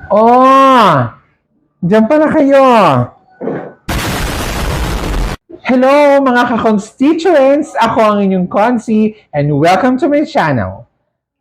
Oh! Diyan pala kayo! Hello mga ka-constituents! Ako ang inyong Consi and welcome to my channel,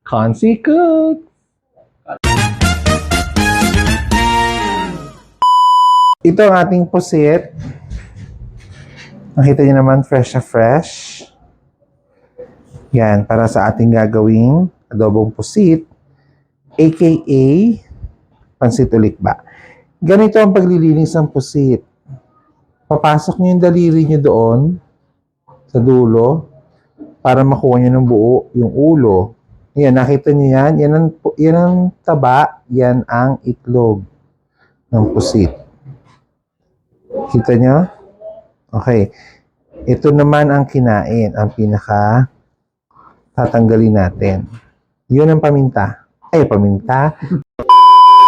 Consi Cook! Ito ang ating pusit. Nakita niyo naman, fresh na fresh. Yan, para sa ating gagawing adobong pusit, aka pansit ulikba. Ganito ang paglilinis ng pusit. Papasok niyo yung daliri niyo doon sa dulo para makuha niyo ng buo yung ulo. Yan, nakita niyo yan? Yan ang taba, yan ang itlog ng pusit. Kita niyo? Okay. Ito naman ang kinain, ang pinaka tatanggalin natin. Yun ang paminta. Ay, paminta.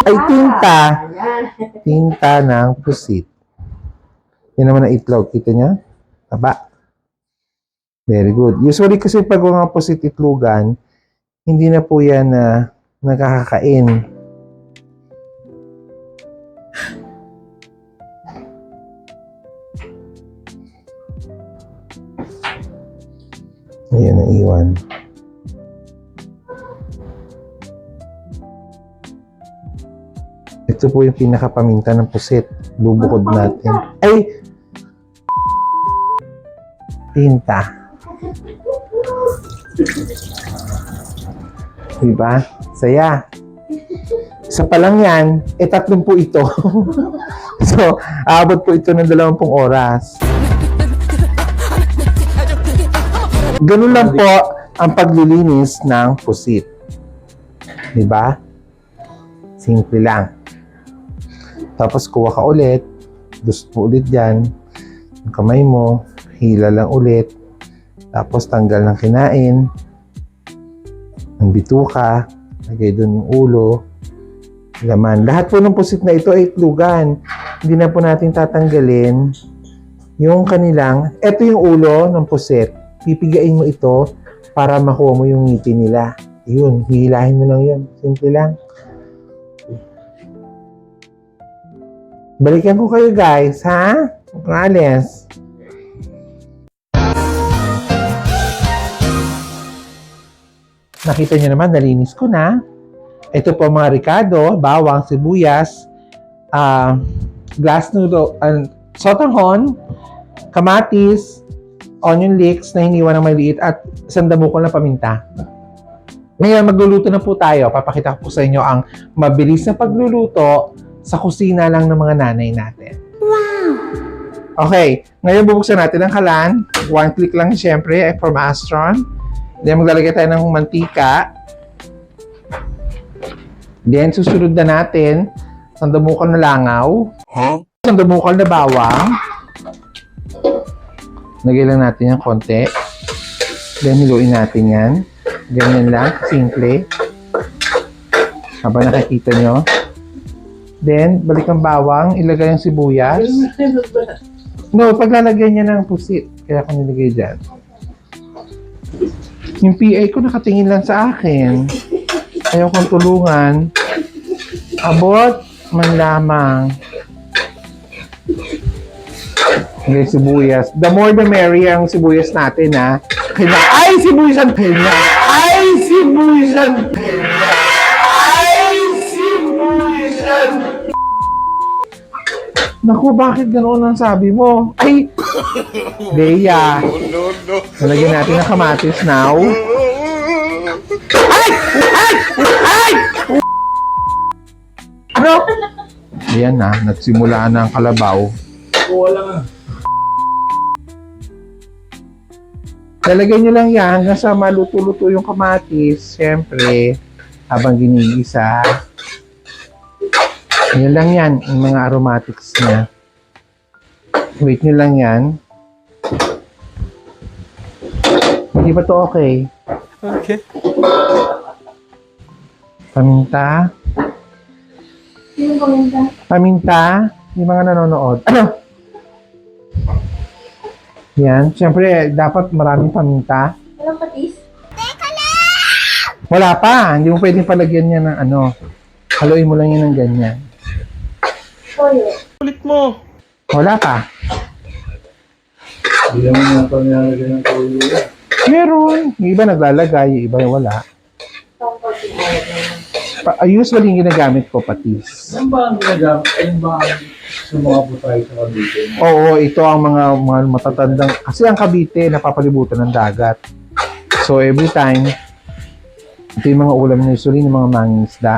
Ay, tinta. Tinta ng pusit. Yan naman ang itlog. Kita niya? Taba. Very good. Usually kasi pag mga pusit itlogan, hindi na po yan nakakakain. Ayan ang iwan. Ito po yung pinakapaminta ng pusit. Bubukod natin. Ay! Tinta. Diba? Saya. Isa pa lang yan, tatlong po ito. So, aabot po ito ng 20 oras. Ganun lang po ang paglilinis ng pusit. Diba? Simple lang. Tapos kuha ka ulit, dust mo ulit dyan, ang kamay mo, hila lang ulit, tapos tanggal ng kinain, ang bituka, lagay doon yung ulo, laman. Lahat po ng pusit na ito ay itlogan. Hindi na po natin tatanggalin yung kanilang, eto yung ulo ng pusit. Pipigain mo ito para makuha mo yung ngiti nila. Yun, hihilahin mo lang yun. Simple lang. Balikan ko kayo guys, ha? Alis. Nakita niyo naman, nalinis ko na. Ito po mga ricado, bawang, sibuyas, glass noodle, sotanghon, kamatis, onion leeks na hiniwa ng maliit at sandamukol na paminta. Ngayon, magluluto na po tayo. Papakita ko po sa inyo ang mabilis na pagluluto sa kusina lang ng mga nanay natin. Wow! Okay, ngayon bubuksan natin ang kalan. One click lang siyempre from Astron. Then maglalagay tayo ng mantika. Then susunod na natin sandamukol na langaw. Sandamukol na bawang. Lagay lang natin yung konti. Then hiluin natin yan. Ganyan lang, simple. Habang nakikita nyo. Then, balik ang bawang, ilagay yung sibuyas. No, paglalagyan niya ng pusit. Kaya ako nilagay dyan. Yung PA ko nakatingin lang sa akin. Ayaw kong tulungan. Abot man lamang. Okay, sibuyas. The more the merrier ang sibuyas natin, ha? Ay, sibuyasan penya! Ay, sibuyasan penya! Ay, sibuyasan! Naku, bakit ganoon ang sabi mo? Ay! Leia! No. Nalagyan natin ng kamatis now. Ay! Ay! Ay! Ano? Ayan na, nagsimula na ang kalabaw. Wala. Lalagyan nyo lang yan hanggang sa maluto-luto yung kamatis. Siyempre, habang ginigisa. Yan lang yan, yung mga aromatics niya. Wait nyo lang yan. Hindi ba to okay? Okay. Paminta. Yung paminta. Paminta. Yung mga nanonood. Ano? Yan. Siyempre, dapat maraming paminta. Walang patis? Wala pa. Hindi mo pwedeng palagyan niya ng ano. Haluin mo lang yan ng ganyan. Toyo. Kulit mo. Wala pa. Hindi naman natin nilalagyan ng tulo yan. Meron. Yung iba naglalagay, yung iba wala. Usually yung ginagamit ko patis. Ano ba ang ginagamit? Ano ba ang sumabot tayo sa Cavite? Oo, ito ang mga matatandang, kasi ang Cavite napapalibutan ng dagat. So every time, ito yung mga ulam na usually ng mga mangingisda.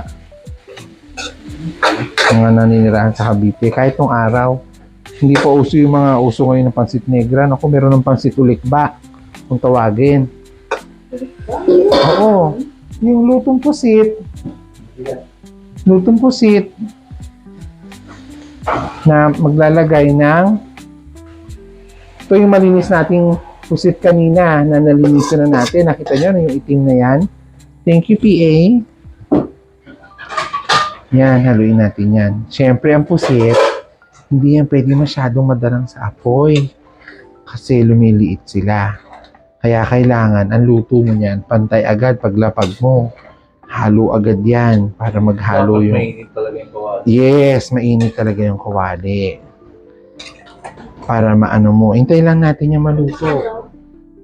Mga naninirahan sa Cavite. Kahit nung araw, hindi pa uso yung mga uso ngayon ng pansit negra. Naku, meron ng pansit ulikba, kung tawagin. Oo, yung lutong pusit. Lutong pusit na maglalagay ng ito yung malinis nating pusit kanina na nalinisan na natin. Nakita nyo na yung itim na yan. Thank you, PA. Yan, haluin natin yan. Siyempre, ang pusit, hindi yan pwede masyadong madarang sa apoy kasi lumiliit sila. Kaya kailangan, ang luto mo yan, pantay agad paglapag mo. Halo agad yan para maghalo Dapat yung... mainit talaga yung kawali. Yes, mainit talaga yung kawali. Para maano mo. Hintay lang natin yung maluto.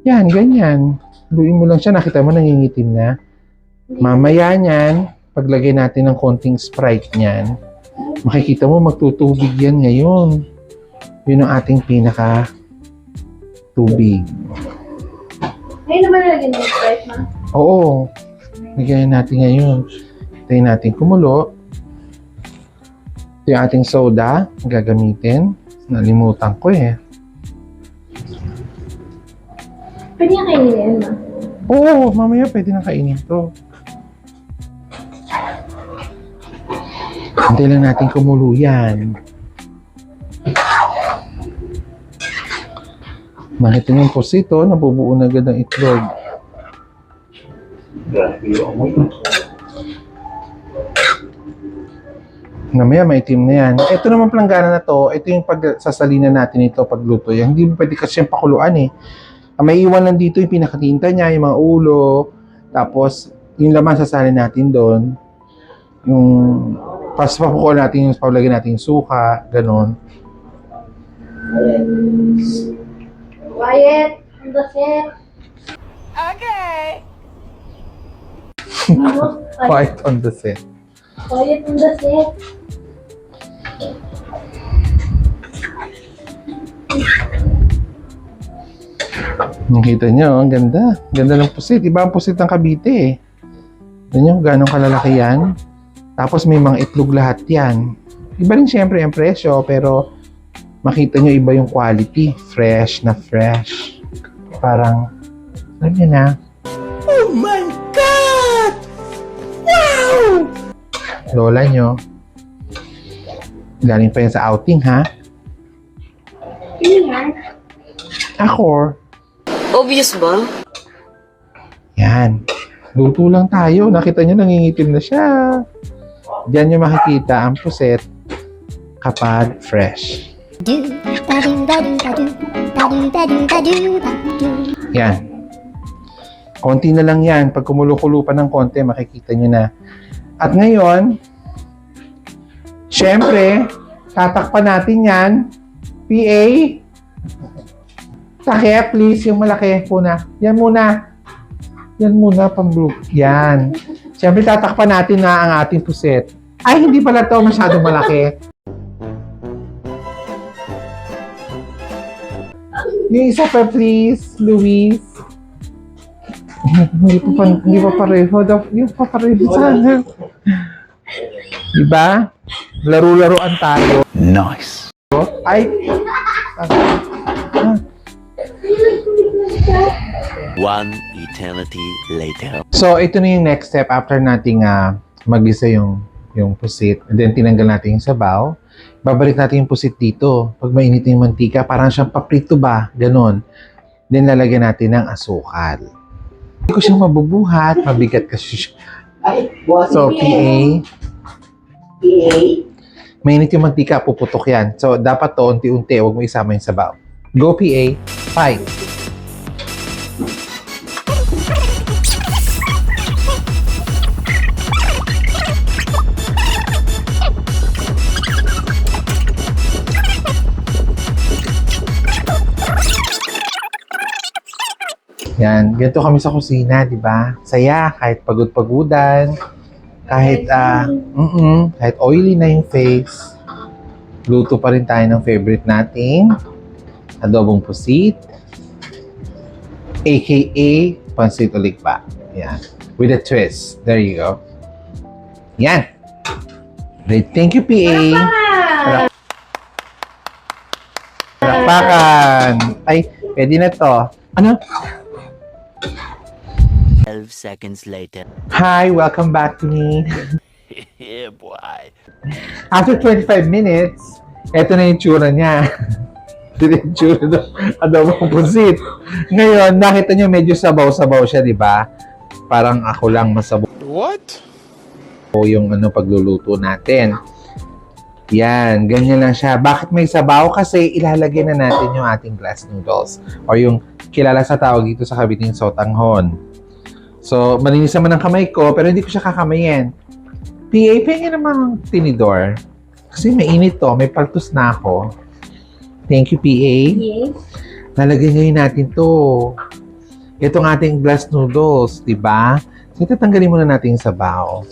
Yan, ganyan. Luin mo lang siya. Nakita mo, nangingitim na. Mamaya niyan, paglagay natin ng konting Sprite niyan, makikita mo, magtutubig yan ngayon. Yun ang ating pinaka tubig. Ngayon naman nalagyan mo yung Sprite, ma. Oo. Lagyan natin ngayon. Hintayin natin kumulo. Ito yung ating soda. Gagamitin. Nalimutan ko eh. Pwede yung kainin yan, ma. Oo, mamaya pwede na kainin to. Hintayin lang natin kumulo yan. Nakita niyo yung pusito, nabubuo na agad ang itlog. Grabe yung amoy. Mamaya maitim na yan. Ito naman planggana na to, ito yung pagsasalina natin ito pagluto yan. Hindi mo pwede kasi yung pakuluan eh. Ang may iwan lang dito yung pinakatinta niya, yung mga ulo, tapos yung laman sasalin natin doon. Yung papakukuha natin yung paulagyan natin yung suka, ganun. Quiet on the set. Quiet on the set. Quiet on the set. Nakita nyo, ang ganda. Ganda ng pusit. Iba ang pusit ng Cavite eh. Tignan nyo, gano'ng kalalaki yan. Tapos may mga itlog lahat yan. Iba rin siyempre ang presyo, pero makita nyo iba yung quality. Fresh na fresh. Parang, alam nyo na. Oh my God! Wow! Lola nyo. Galing pa yan sa outing, ha? Hindi yan. Ako. Obvious ba? Yan. Luto lang tayo. Nakita nyo, nangingitim na siya. Diyan nyo makikita ang puset kapag fresh. Yan. Konti na lang yan. Pag kumulo-kulo pa ng konti, makikita nyo na. At ngayon, syempre, tatakpan natin yan. PA, takip, please, yung malaki muna. Yan muna. Yan muna, pang-blue. Yan. Siyempre, tatakpan natin na ang ating puset. Ay, hindi pala to masyadong malaki. Yung isa pa, please, Luis. Hindi pa pareho. Yung pa pareho sana. Diba? Laro-laruan tayo. Nice. Ay, One eternity later. so, ito na yung next step after nating magisa yung pusit. And then, tinanggal natin yung sabaw. Babalik natin yung pusit dito. Pag mainit yung mantika, parang siyang paprito ba? Ganon. Then, lalagyan natin ng asukal. Hindi ko siyang mabubuhat. Mabigat kasi siya. So, PA. Mainit yung mantika, puputok yan. So, dapat to, unti-unti. Huwag mo isama yung sabaw. Go, PA. 5. Yan, ganito kami sa kusina, di ba? Saya, kahit pagod-pagudan, kahit, kahit oily na yung face, luto pa rin tayo ng favorite nating adobong pusit, aka pansit ulikpa. Yan, with a twist. There you go. Yan. Great. Thank you, PA. Palakpakan. Ay, pwede na to. Ano? 12 seconds later. Hi, welcome back to me. Yeah, boy. After 25 minutes, eto na yung tsura niya. Ito na yung tsura ng adobong pusit. Ngayon, nakita niyo medyo sabaw-sabaw siya, di ba? Parang ako lang masabaw. What? Yung pagluluto natin. Yan, ganyan lang siya. Bakit may sabaw? Kasi ilalagay na natin yung ating glass noodles. O yung kilala sa tawag dito sa Kabiting sotanghon. So, malinis naman ang kamay ko, pero hindi ko siya kakamayin. PA, pengen naman tinidor. Kasi mainit to, may paltos na ako. Thank you, PA. Yes. Lalagay ngayon natin to. Itong ating glass noodles, di ba? So, tatanggalin muna natin yung sabaw.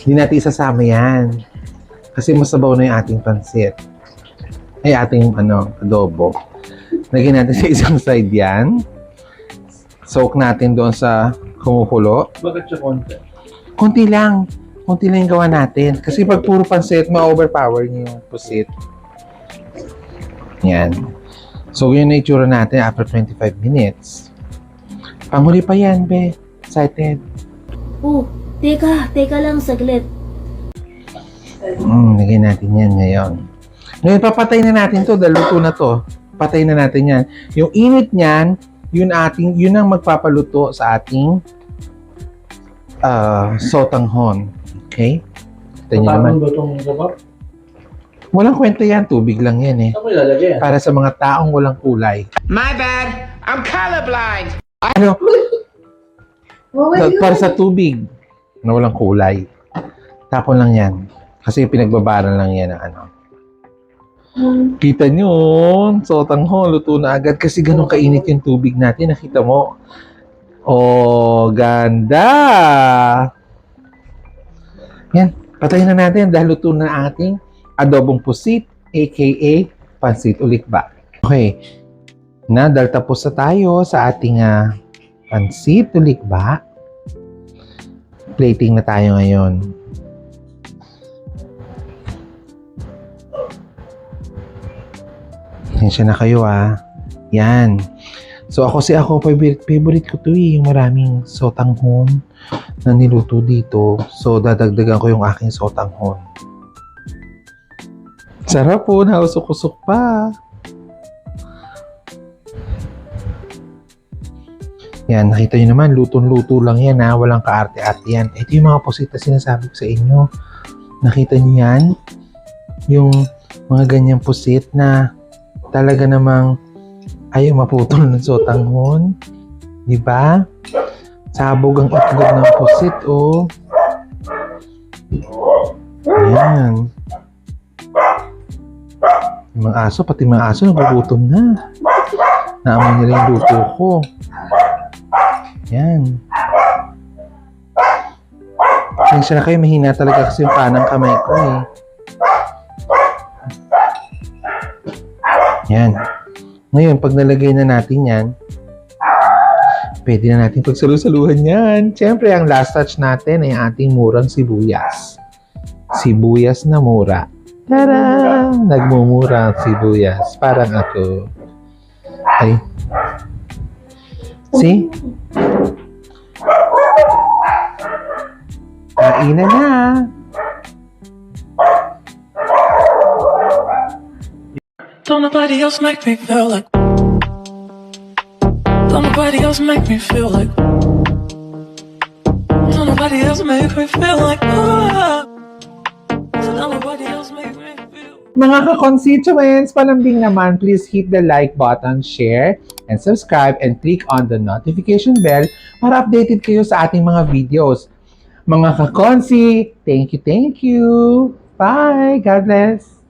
Hindi natin isasama yan. Kasi masabaw na yung ating pansit. Ay, ating adobo. Lagyan natin sa isang side yan. Soak natin doon sa kumukulo. Bakit siya konti? Konti lang. Konti lang yung gawa natin. Kasi pag puro pansit, ma-overpower niyo yung pusit. Yan. So, yun na itsura natin after 25 minutes. Panghuli pa yan, be. Excited. Oh, teka lang saglit. Lagyan natin yan ngayon. Ngayon, papatay na natin to dahil luto na to. Patay na natin yan. Yung init niyan, yun ang magpapaluto sa ating sotanghon. Okay? Ito nyo naman. Tapon ba itong sabaw? Walang kwenta yan. Tubig lang yan eh. Saan mo ilalagay yan? Para sa mga taong walang kulay. My bad. I'm colorblind. Ano? Well, Para sa tubig na walang kulay. Tapon lang yan. Kasi pinagbabaran lang yan ng Kita nyo, sotanghon, luto na agad kasi ganun kainit yung tubig natin. Nakita mo? Oh, ganda! Yan, patayin na natin dahil luto na ating adobong pusit, aka pansit ulikba. Okay, dahil tapos na tayo sa ating pansit ulikba, plating na tayo ngayon. Hensya na kayo Yan. So ako favorite ko to yung maraming sotanghon na niluto dito. So dadagdagan ko yung aking sotanghon. Sarap po, nausok-usok pa. Yan, nakita nyo naman, lutong-luto lang yan walang kaarte-arte yan. Ito yung mga pusit na sinasabi ko sa inyo. Nakita nyo yan? Yung mga ganyang pusit na talaga namang ayaw maputol ng sotanghon. Diba? Sabog ang itlog ng pusit, oh. Ayan. Yung mga aso, pati mga aso nagugutom na. Naamoy nila yung luto ko. Ayan. Pasensya na kayo, mahina talaga kasi yung kanang kamay ko eh. Yan. Ngayon, pag nalagay na natin yan, pwede na natin pagsalu-saluhan yan. Siyempre, ang last touch natin ay ating murang sibuyas. Sibuyas na mura. Tara! Nagmumura ang sibuyas. Parang ako. Ay. See? Kainan na. Don't nobody else make me feel like. Don't nobody else make me feel like. Don't nobody else make me feel like. Don't nobody else make me feel. Mga ka-constituents, palambing naman, please hit the like button, share, and subscribe, and click on the notification bell para updated kayo sa ating mga videos. Mga ka-consi, thank you. Bye! God bless!